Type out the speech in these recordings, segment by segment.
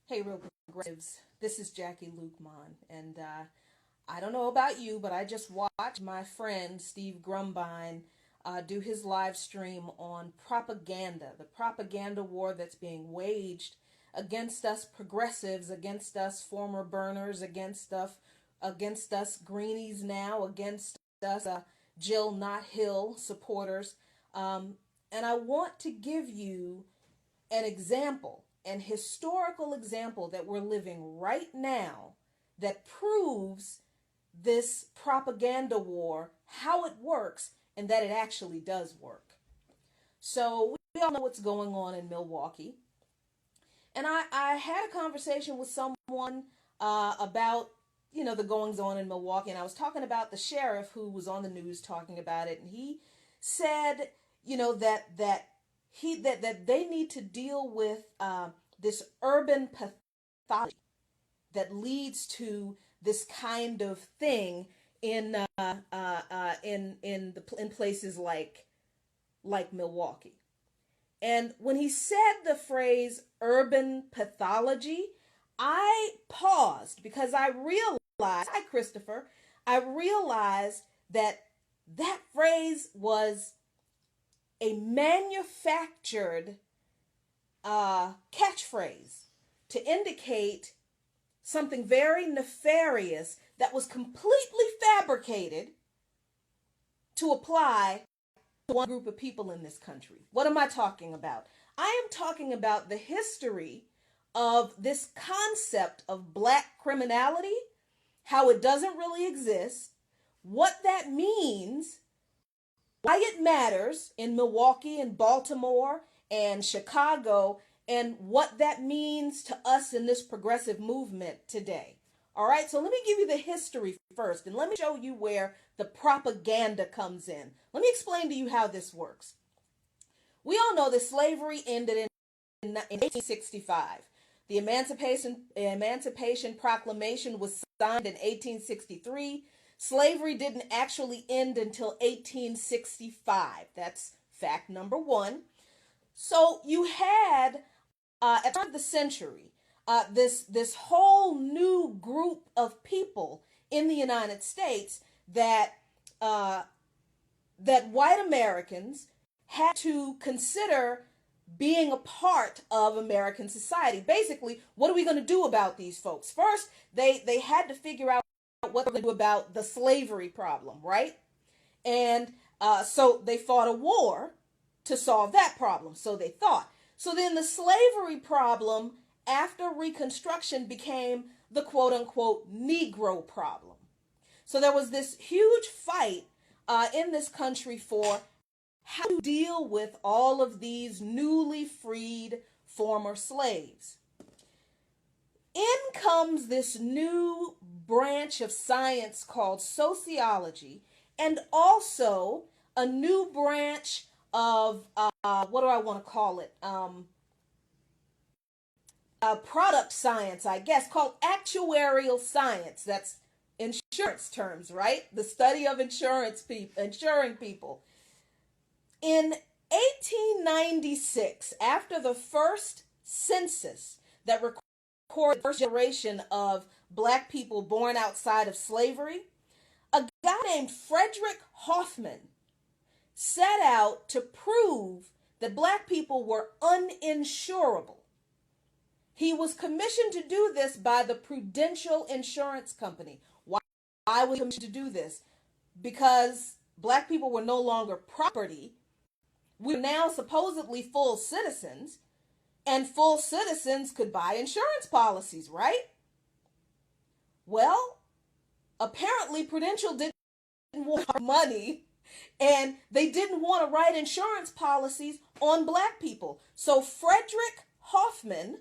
Hey, real progressives. This is Jackie Luqman, and I don't know about you, but I just watched my friend Steve Grumbine do his live stream on propaganda, the propaganda war that's being waged against us progressives, against us former burners, against us greenies now, against us Jill Not Hill supporters. And I want to give you an example, an historical example that we're living right now that proves this propaganda war, how it works, and that it actually does work. So we all know what's going on in Milwaukee. And I had a conversation with someone about, the goings on in Milwaukee. And I was talking about the sheriff who was on the news talking about it. And he said, that they need to deal with this urban pathology that leads to this kind of thing in places like Milwaukee. And when he said the phrase urban pathology, I paused because I realized, hi Christopher, I realized that phrase was a manufactured catchphrase to indicate something very nefarious that was completely fabricated to apply to one group of people in this country. What am I talking about? I am talking about the history of this concept of black criminality, how it doesn't really exist, what that means, why it matters in Milwaukee and Baltimore and Chicago, and what that means to us in this progressive movement today. All right, so let me give you the history first, and let me show you where the propaganda comes in. Let me explain to you how this works. We all know that slavery ended in 1865. The Emancipation Proclamation was signed in 1863. Slavery didn't actually end until 1865. That's fact number one. So you had, at the turn of the century, this whole new group of people in the United States that white Americans had to consider being a part of American society. Basically, what are we going to do about these folks? First, they had to figure out what they're going to do about the slavery problem, right? And so they fought a war to solve that problem, so they thought. So then the slavery problem after Reconstruction became the quote-unquote Negro problem. So there was this huge fight in this country for how to deal with all of these newly freed former slaves. In comes this new branch of science called sociology, and also a new branch of, what do I want to call it? Product science, I guess, called actuarial science. That's insurance terms, right? The study of insuring people. In 1896, after the first census that recorded the first generation of black people born outside of slavery, a guy named Frederick Hoffman set out to prove that black people were uninsurable. He was commissioned to do this by the Prudential Insurance Company. Why was he commissioned to do this? Because black people were no longer property. We were now supposedly full citizens, and full citizens could buy insurance policies, right? Well, apparently Prudential didn't want our money, and they didn't want to write insurance policies on black people. So Frederick Hoffman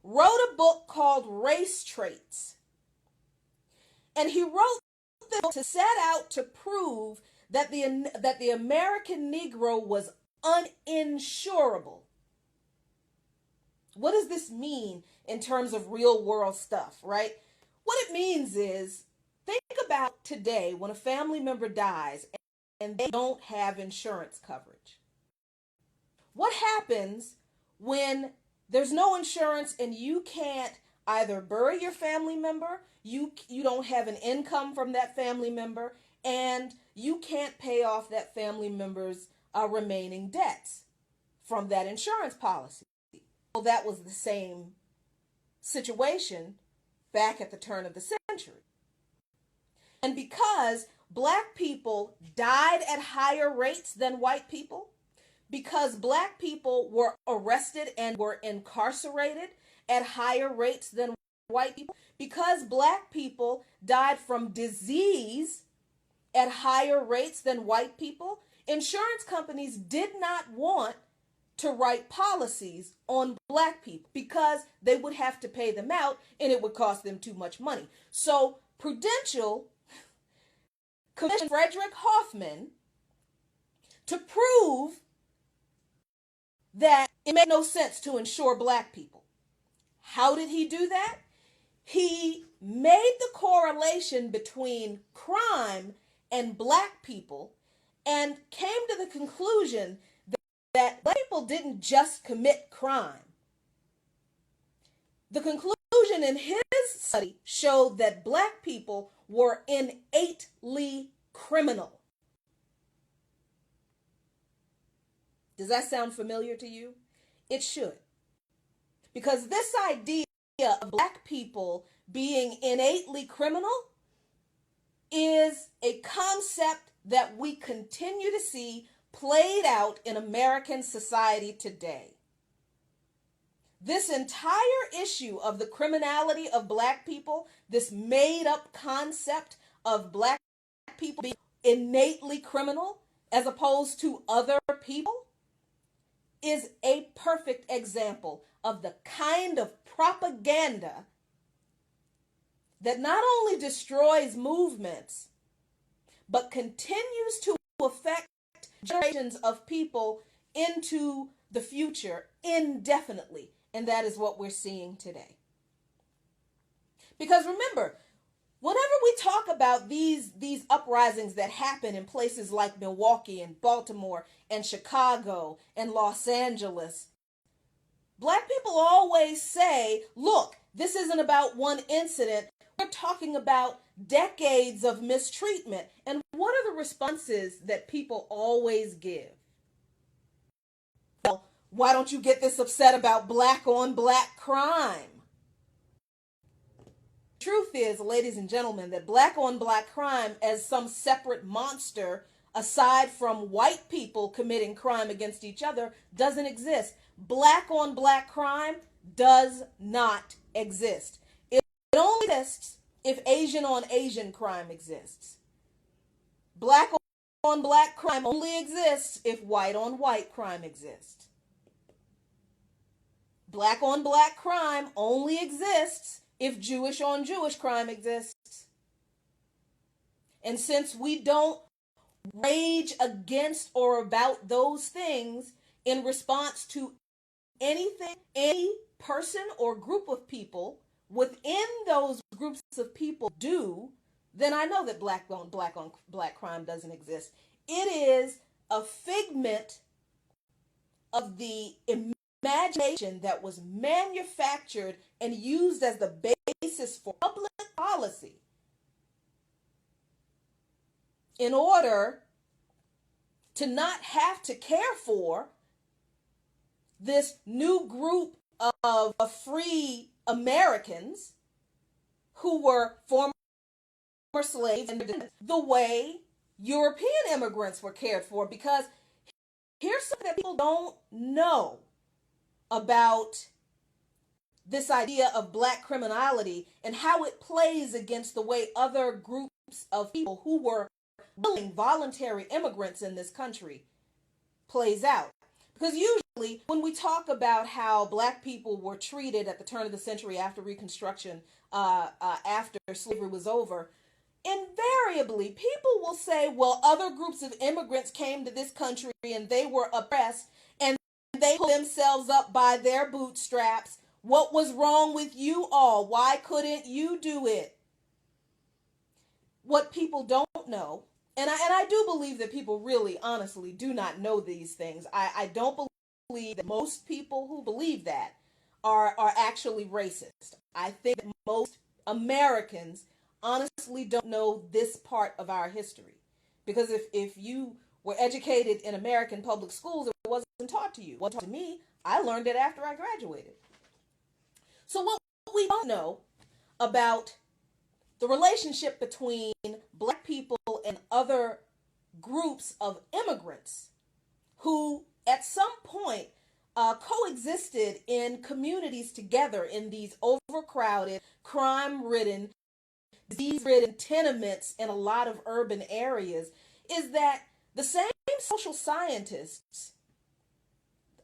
wrote a book called Race Traits. And he wrote this book to set out to prove that the American Negro was uninsurable. What does this mean in terms of real world stuff, right? What it means is, think about today when a family member dies and they don't have insurance coverage. What happens when There's no insurance, and you can't either bury your family member, you don't have an income from that family member, and you can't pay off that family member's remaining debts from that insurance policy. Well, that was the same situation back at the turn of the century. And because black people died at higher rates than white people, because black people were arrested and were incarcerated at higher rates than white people, because black people died from disease at higher rates than white people, insurance companies did not want to write policies on black people because they would have to pay them out and it would cost them too much money. So Prudential commissioned Frederick Hoffman to prove that it made no sense to insure black people. How did he do that? He made the correlation between crime and black people and came to the conclusion that black people didn't just commit crime. The conclusion in his study showed that black people were innately criminal. Does that sound familiar to you? It should. Because this idea of black people being innately criminal is a concept that we continue to see played out in American society today. This entire issue of the criminality of black people, this made-up concept of black people being innately criminal as opposed to other people, is a perfect example of the kind of propaganda that not only destroys movements, but continues to affect generations of people into the future indefinitely. And that is what we're seeing today. Because remember, whenever we talk about these uprisings that happen in places like Milwaukee and Baltimore and Chicago and Los Angeles, black people always say, look, this isn't about one incident. We're talking about decades of mistreatment. And what are the responses that people always give? Well, why don't you get this upset about black on black crime? The truth is, ladies and gentlemen, that black on black crime as some separate monster aside from white people committing crime against each other doesn't exist. Black on black crime does not exist. It only exists if Asian on Asian crime exists. Black on black crime only exists if white on white crime exists. Black on black crime only exists if Jewish on Jewish crime exists. And since we don't rage against or about those things in response to anything any person or group of people within those groups of people do, then I know that black on black crime doesn't exist. It is a figment of the imagination that was manufactured and used as the basis for public policy in order to not have to care for this new group of free Americans who were former slaves and the way European immigrants were cared for. Because here's something that people don't know about this idea of black criminality and how it plays against the way other groups of people who were willing voluntary immigrants in this country plays out. Because usually when we talk about how black people were treated at the turn of the century after Reconstruction, after slavery was over, invariably people will say, well, other groups of immigrants came to this country and they were oppressed and they pulled themselves up by their bootstraps. What was wrong with you all? Why couldn't you do it? What people don't know, and I do believe that people really, honestly, do not know these things. I don't believe that most people who believe that are actually racist. I think that most Americans honestly don't know this part of our history. Because if you were educated in American public schools, it wasn't taught to you. It wasn't taught to me. I learned it after I graduated. So what we don't know about the relationship between black people and other groups of immigrants who at some point coexisted in communities together in these overcrowded, crime-ridden, disease-ridden tenements in a lot of urban areas is that the same social scientists,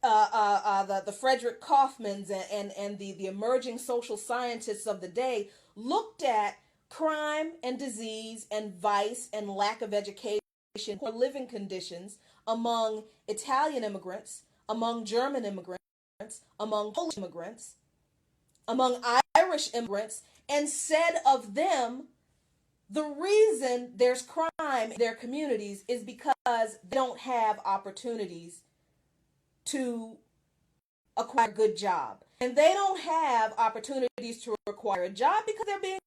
the Frederick Kaufmans and the emerging social scientists of the day looked at crime and disease and vice and lack of education or living conditions among Italian immigrants, among German immigrants, among Polish immigrants, among Irish immigrants, and said of them, the reason there's crime in their communities is because they don't have opportunities to acquire a good job. And they don't have opportunities to acquire a job because they're being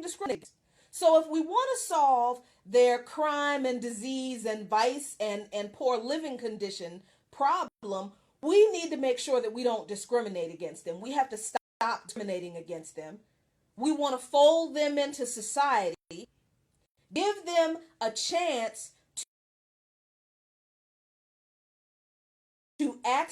discriminated. So if we want to solve their crime and disease and vice and poor living condition problem, we need to make sure that we don't discriminate against them. We have to stop discriminating against them. We want to fold them into society, give them a chance to access